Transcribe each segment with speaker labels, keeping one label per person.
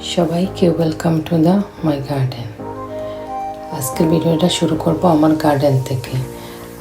Speaker 1: সবাইকে welcome to the my garden. আজকের ভিডিওটা শুরু করব আমার গার্ডেন থেকে।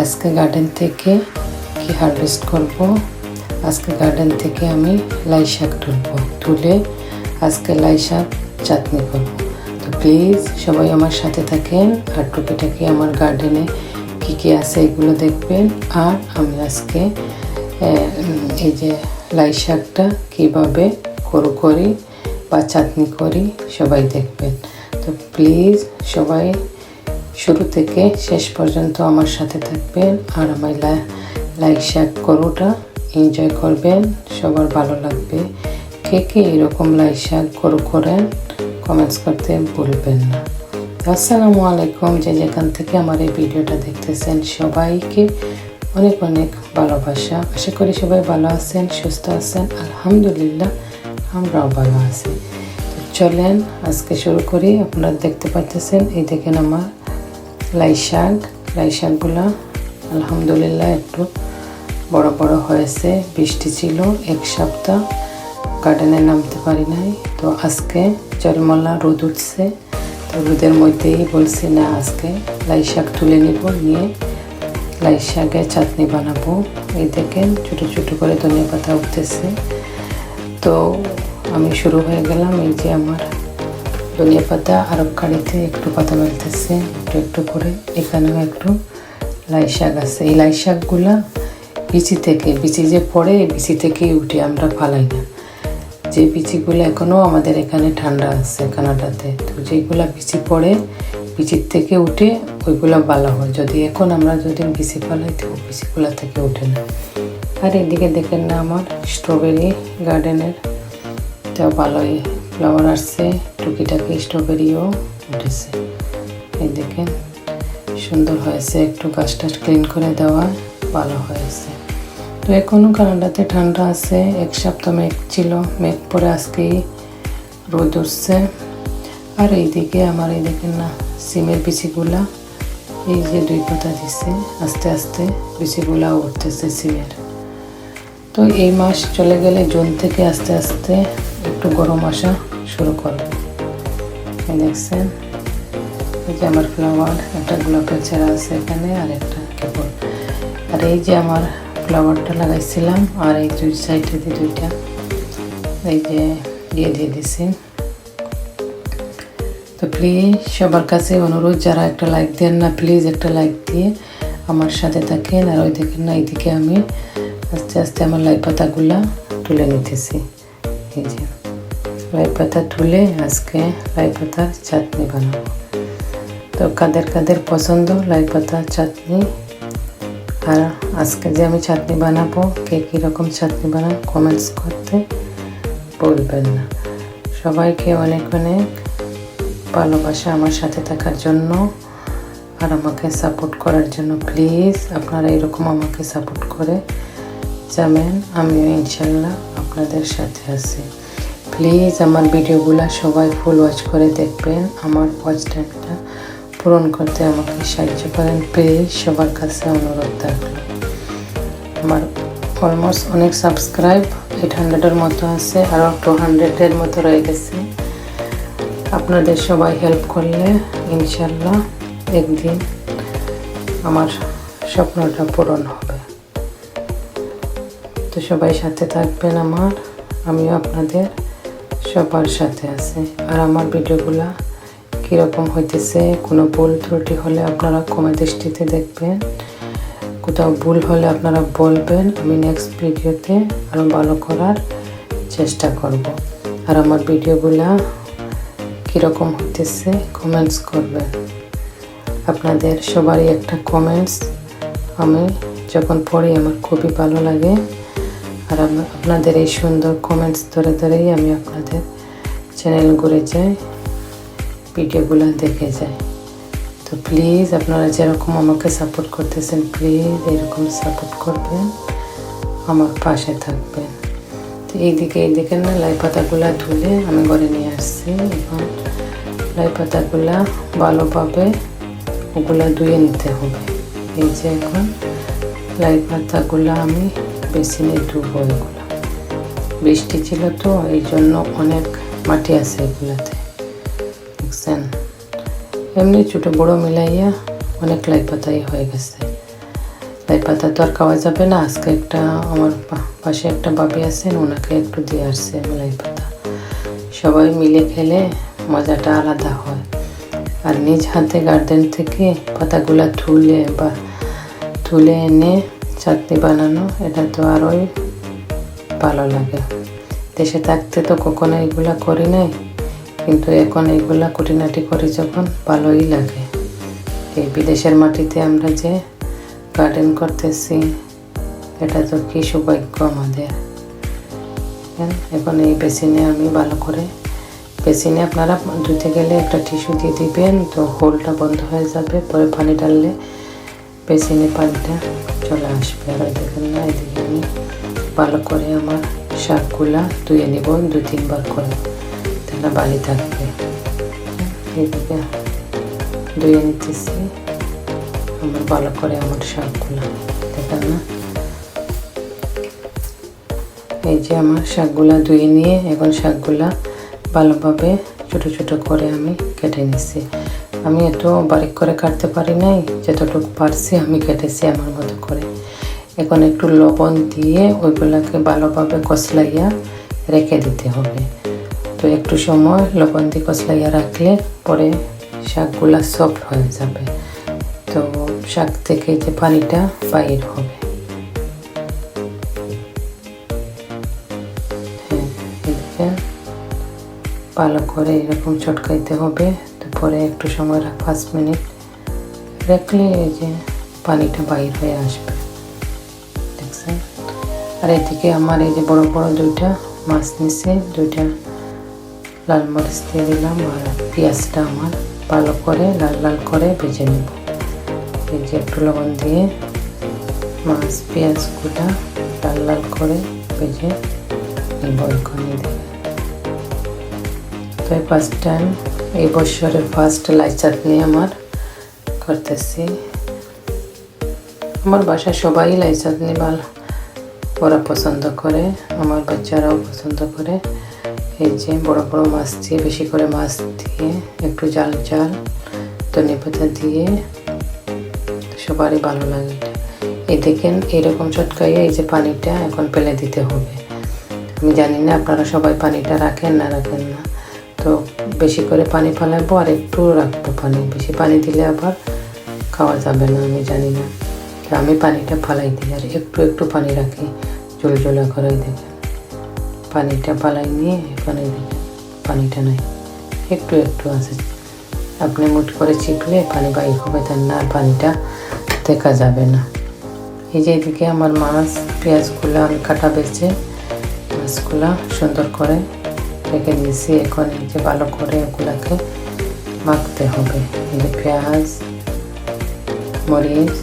Speaker 1: আজকে গার্ডেন থেকে কি হারভেস্ট করব, আজকে গার্ডেন থেকে আমি লাই শাক তুলে আজকে লাই শাক চাটনি করব। তো প্লিজ সবাই আমার সাথে থাকেন আর টুকিটাকি আমার গার্ডেনে কী কী আছে এগুলো দেখবেন। আর আমি আজকে এই যে লাই শাকটা কীভাবে করি বা চাটনি করি সবাই দেখবেন। তো প্লিজ সবাই শুরু থেকে শেষ পর্যন্ত আমার সাথে থাকবেন আর আমার লাই শাক করোটা এনজয় করবেন, সবার ভালো লাগবে। কে কে এরকম লাই শাক করেন কমেন্টস করতে ভুলবেন না। আসসালামু আলাইকুম, যে যেখান থেকে আমার এই ভিডিওটা দেখতেছেন সবাইকে অনেক অনেক ভালোবাসা। আশা করি সবাই ভালো আছেন, সুস্থ আছেন। আলহামদুলিল্লাহ আমরাও ভালো আছি। তো চলেন আজকে শুরু করি। আপনারা দেখতে পাচ্ছেন এই দেখেন আমার লাই শাকগুলা আলহামদুলিল্লাহ একটু বড় বড় হয়েছে। বৃষ্টি ছিল এক সপ্তাহ, গার্ডেনে নামতে পারি নাই। তো আজকে জলমলা রোদ উঠছে, তো রোদের মধ্যেই বলছি না আজকে লাই শাক তুলে নিয়ে লাই শাকের চাটনি বানাবো। এই দেখেন ছোটো ছোটো করে ধনিয়া পাতা উঠতেছে। তো আমি শুরু হয়ে গেলাম। এই যে আমার ধনিয়া পাতা আরও কাড়িতে একটু পাতা বেলতেছে একটু একটু করে। এখানেও একটু লাই শাক আছে। এই লাই শাকগুলা বিচি যে পড়ে বিচি থেকেই উঠে, আমরা ফালাই না। যে বিচিগুলো এখনও আমাদের এখানে ঠান্ডা আছে কানাডাতে, তো যেগুলো বিচি পড়ে বিচির থেকে উঠে ওইগুলো ভালো হয়। এখন আমরা বিচি ফালাই তো বিচিগুলো থেকে উঠে না। আর এদিকে দেখেন না আমার স্ট্রবেরি গার্ডেনের তাও ভালোই ফ্লাওয়ার আসছে, টুকিটাকি স্ট্রবেরিও উঠেছে। এই দেখেন সুন্দর হয়েছে, একটু গাছটা ক্লিন করে দেওয়া ভালো হয়েছে। তো এখনও কানাডাতে ঠান্ডা আছে। এক সপ্তাহ মেঘ ছিল, মেঘ পরে আজকেই রোদ উঠছে। আর এইদিকে আমার এই দেখেন না সিমের বিচিগুলা এই যে 2 পাতা দিছে, আস্তে আস্তে বিচিগুলা উঠতেছে সিমের। তো এই মাস চলে গেলে জুন থেকে আস্তে আস্তে একটু গরম আসা শুরু করবে। দেখছেন এই যে আমার ফ্লাওয়ার, একটা গোলাপের চারা আছে এখানে আর একটা কেবল। আর এই যে আমার ফ্লাওয়ারটা লাগাইছিলাম আর এই 2 সাইডে দিয়ে 2টা এই যে দিয়ে দিছি। তো প্লিজ সবার কাছে অনুরোধ, যারা একটা লাইক দেন না প্লিজ একটা লাইক দিয়ে আমার সাথে থাকেন। আর ওই দেখেন না এইদিকে আমি আস্তে আস্তে আমার লাই পাতাগুলা তুলে নিতেছি। এই যে লাই পাতা তুলে আজকে লাই পাতার চাটনি বানাবো। তো কাদের পছন্দ লাই পাতার চাটনি, আর আজকে যে আমি চাটনি বানাবো কে কীরকম চাটনি বানান কমেন্টস করতে বলবেন না। সবাইকে অনেক অনেক ভালোবাসা আমার সাথে থাকার জন্য আর আমাকে সাপোর্ট করার জন্য। প্লিজ আপনারা এরকম আমাকে সাপোর্ট করে যাবেন, আমিও ইনশাল্লাহ আপনাদের সাথে আছি। প্লিজ আমার ভিডিওগুলো সবাই ফুল ওয়াচ করে দেখবেন, আমার ওয়াচ টাইমটা পূরণ করতে আমাকে সাহায্য করেন প্লিজ, সবার কাছে অনুরোধ থাকলো। আমার অলমোস্ট অনেক সাবস্ক্রাইব 800-এর মতো আছে, আরও 200-এর মতো রয়ে গেছে। আপনাদের সবাই হেল্প করলে ইনশাল্লাহ একদিন আমার স্বপ্নটা পূরণ হবে। তো সবাই সাথে থাকবেন আমার, আমিও আপনাদের সবার সাথে আছি। আর আমার ভিডিওগুলা কীরকম হইতেছে, কোনো ভুল ত্রুটি হলে আপনারা কমে দৃষ্টিতে দেখবেন, কোথাও ভুল হলে আপনারা বলবেন, আমি নেক্সট ভিডিওতে আরও ভালো করার চেষ্টা করব। আর আমার ভিডিওগুলা কীরকম হইতেছে কমেন্টস করবেন। আপনাদের সবারই একটা কমেন্টস আমি যখন পড়ি আমার খুবই ভালো লাগে। আর আপনাদের এই সুন্দর কমেন্টস ধরেই আমি আপনাদের চ্যানেল ঘুরে যাই, ভিডিওগুলো দেখে যাই। তো প্লিজ আপনারা যেরকম আমাকে সাপোর্ট করতেছেন প্লিজ এরকম সাপোর্ট করবেন, আমার পাশে থাকবেন। তো এইদিকে না লাই পাতাগুলা ধুলে আমি ঘরে নিয়ে আসছি। এখন লাই পাতাগুলা ভালোভাবে ওগুলা ধুয়ে নিতে হবে। এই যে এখন লাই পাতাগুলা আমি বেসিনে ধুবো। এগুলো বৃষ্টি ছিল তো এই জন্য অনেক মাটি আছে এগুলাতে, দেখছেন। এমনি ছোটো বড়ো মিলাইয়া অনেক লাই পাতাই হয়ে গেছে। লাই পাতা তো আর খাওয়া যাবে না, আজকে একটা আমার পাশে একটা ভাবি আছেন, ওনাকে একটু দিয়ে আসছে লাই পাতা। সবাই মিলে খেলে মজাটা আলাদা হয়। আর নিজ হাতে গার্ডেন থেকে পাতাগুলা তুলে এনে চাটনি বানানো, এটা তো আরোই ভালো লাগে। দেশে থাকতে তো কখনো এগুলা করি নাই, কিন্তু এখন এগুলা খুঁটিনাটি করি যখন ভালোই লাগে। এই বিদেশের মাটিতে আমরা যে গার্ডেন করতেছি, এটা তো কি সৌভাগ্য আমাদের। এখন এই বেসিনে আমি ভালো করে, বেসিনে আপনারা ধুতে গেলে একটা টিস্যু দিয়ে দিবেন, তো হোলটা বন্ধ হয়ে যাবে। পরে পানি ডাললে বেসিনে পানিটা চলে আসবে। আর দেখেন না, এদিকে আমি ভালো করে আমার শাকগুলা ধুয়ে নিব 2-3 বার করে, তাহলে বালি থাকবে। এদিকে ধুয়ে নিতেছি আমার ভালো করে আমার শাকগুলা, দেখেন না। এই যে আমার শাকগুলা ধুয়ে নিয়ে এখন শাকগুলা ভালোভাবে ছোটো ছোটো করে আমি কেটে নিচ্ছি। আমি এত বারিক করে কাটতে পারি নাই, যতটুকু পারছি আমি কেটেছি আমার মতো করে। এখন একটু লবণ দিয়ে ওইগুলাকে ভালোভাবে কষলাইয়া রেখে দিতে হবে। তো একটু সময় লবণ দিয়ে কষলাইয়া রাখলে পরে শাকগুলা সফট হয়ে যাবে, তো শাক থেকে যে পানিটা বাইর হবে। হ্যাঁ, ভালো করে এরকম চটকাইতে হবে। তো পরে একটু সময় 5 মিনিট রাখলে এই যে পানিটা বাইর হয়ে আসবে, দেখছেন। আর এদিকে আমার এই যে বড় বড় 2টা মাছ নিচে 2টা লাল মরিচ দিয়ে দিলাম। আর পেঁয়াজটা আমার ভালো করে লাল লাল করে ভেজে নেব। এই যে একটু লবণ দিয়ে মাছ পেঁয়াজগুলা লাল লাল করে ভেজে নেব। এখানে দেবে তো ফার্স্ট টাইম এই বছরের ফার্স্ট লাই চাটনি আমার করতেছি। আমার বাসায় সবাই লাই চাটনি ভালো ওরা পছন্দ করে, আমার বাচ্চারাও পছন্দ করে। এই যে বড় বড় মাছ দিয়ে, বেশি করে মাছ দিয়ে, একটু জাল ধনিয়া পাতা দিয়ে সবারই ভালো লাগে। এই দেখেন এরকম চটকাইয়ে এই যে পানিটা এখন ফেলে দিতে হবে। আমি জানি না আপনারা সবাই পানিটা রাখেন না না, তো বেশি করে পানি ফেলাবো আর একটু রাখবো পানি। বেশি পানি দিলে আবার খাওয়া যাবে না, আমি জানি না। তো আমি পানিটা ফালাই দিই আর একটু পানি রাখি জলজলা করে। দেখেন পানিটা ফালাই নিয়ে এখানে দেখেন পানিটা নাই, একটু আছে। আপনি মুঠ করে চিপলে পানি বাইর হবে, তার না পানিটা দেখা যাবে না। এই যে এদিকে আমার মাছ পেঁয়াজগুলো আমি কাটা বেছে মাছগুলা সুন্দর করে রেখে দিয়েছি। এখন এই যে ভালো করে ওগুলাকে মাখতে হবে। এই যে পেঁয়াজ মরিচ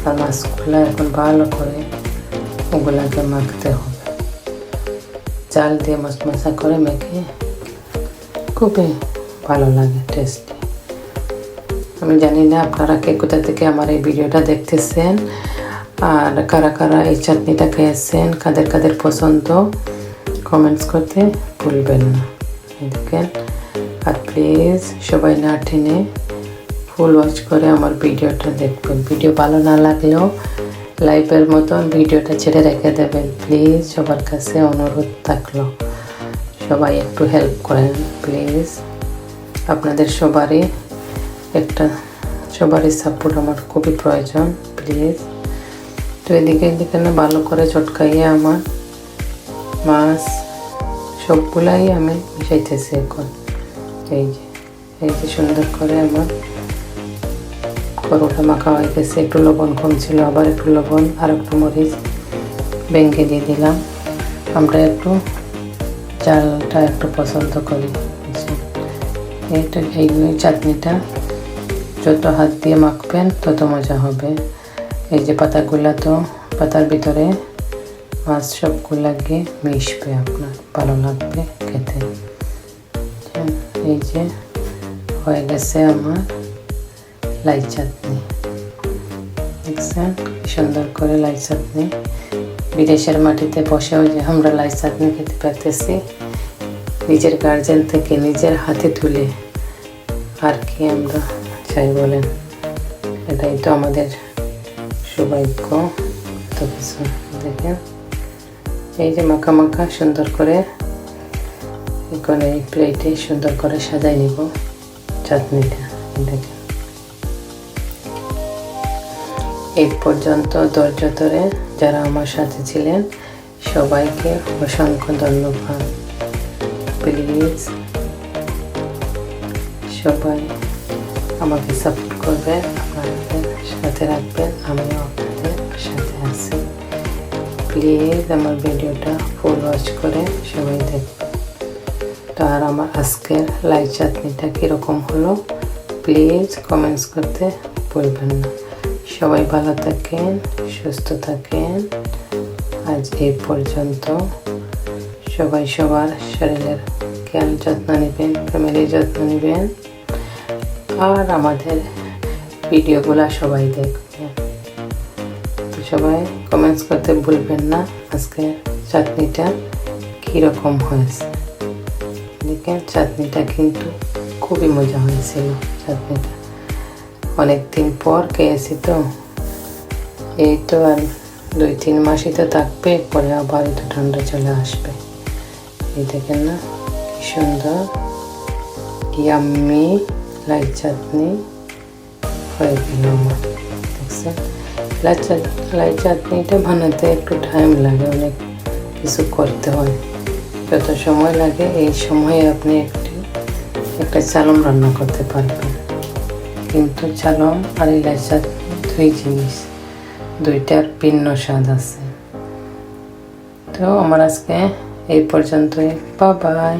Speaker 1: আর মাছগুলা এখন ভালো করে ওগুলাকে মাখতে হবে। চাল দিয়ে মশমশা করে মেখে খুবই ভালো লাগে, টেস্টি। আমি জানি না আপনারা কে কোথা থেকে আমার এই ভিডিওটা দেখতেছেন, আর কারা কারা এই চাটনিটা খেয়েছেন, কাদের পছন্দ, কমেন্টস করতে ভুলবেন না। দেখেন, আর প্লিজ সবাই না টেনে ফুল ওয়াচ করে আমার ভিডিওটা দেখবেন। ভিডিও ভালো না লাগলেও লাইভের মতন ভিডিওটা ছেড়ে রেখে দেবেন প্লিজ। সবার কাছে অনুরোধ থাকলো, সবাই একটু হেল্প করেন প্লিজ। আপনাদের সবারই সাপোর্ট আমার খুবই প্রয়োজন প্লিজ। তো এদিকে না ভালো করে চটকাইয়ে আমার মাছ সবগুলাই আমি মিশাইতেছি এখন। এই যে সুন্দর করে আমার করোটা মাখা হয়ে গেছে। একটু লবণ কম ছিল, আবার একটু লবণ আর একটু মরিচ ভেঙে দিয়ে দিলাম। আমরা একটু চালটা একটু পছন্দ করি। এই চাটনিটা যত হাত দিয়ে মাখবেন তত মজা হবে। এই যে পাতার ভিতরে মাছ সবগুলা গিয়ে মিশবে, আপনার ভালো লাগবে খেতে। এই যে হয়ে গেছে আমার লাই চাটনি, দেখছেন সুন্দর করে লাই চাটনি। বিদেশের মাটিতে বসেও যে আমরা লাই চাটনি খেতে পারতেছি, নিজের গার্জেন থেকে নিজের হাতে তুলে আর কি আমরা চাই বলেন? এটাই তো আমাদের সৌভাগ্য। এত কিছু দেখেন, এই যে মাখা মাখা সুন্দর করে এখন এই প্লেটে সুন্দর করে সাজাই নিব চাটনিটা। দেখেন, এই পর্যন্ত ধৈর্য ধরে যারা আমার সাথে ছিলেন সবাইকে অসংখ্য ধন্যবাদ। প্লিজ সবাই আমাকে সাপোর্ট করবেন, আপনাদের সাথে রাখবেন, আমিও আপনাদের সাথে আছি। প্লিজ আমার ভিডিওটা ফুল ওয়াচ করে সবাই দেখবেন। তো আর আমার আজকের লাই চাটনিটা কীরকম হলো প্লিজ কমেন্টস করতে ভুলবেন না। সবাই ভালো থাকেন, সুস্থ থাকেন। আজ এই পর্যন্ত। সবাই সবার শরীরের খেয়াল যত্ন নেবেন, ফ্যামিলির যত্ন নেবেন, আর আমাদের ভিডিওগুলো সবাই দেখবেন। সবাই কমেন্টস করতে ভুলবেন না আজকে চাটনিটা কীরকম হয়েছে। দেখেন, চাটনিটা কিন্তু খুবই মজা হয়েছিল। চাটনিটা অনেক দিন পর খেয়েছি, তো এই তো আর 2-3 মাসই তো থাকবে, পরে আবার একটু ঠান্ডা চলে আসবে। এই দেখেন না কি সুন্দর ইয়াম্মি লাই চাটনি হয়ে গেল আমার। দেখছেন, লাই চাটনিটা বানাতে একটু টাইম লাগে, অনেক কিছু করতে হয়। যত সময় লাগে এই সময়ে আপনি একটা চালম রান্না করতে পারবেন। কিন্তু চালম আর এই লাই চাটনি দুই জিনিস, দুইটার ভিন্ন স্বাদ আছে। তো আমার আজকে এই পর্যন্তই। Bye bye.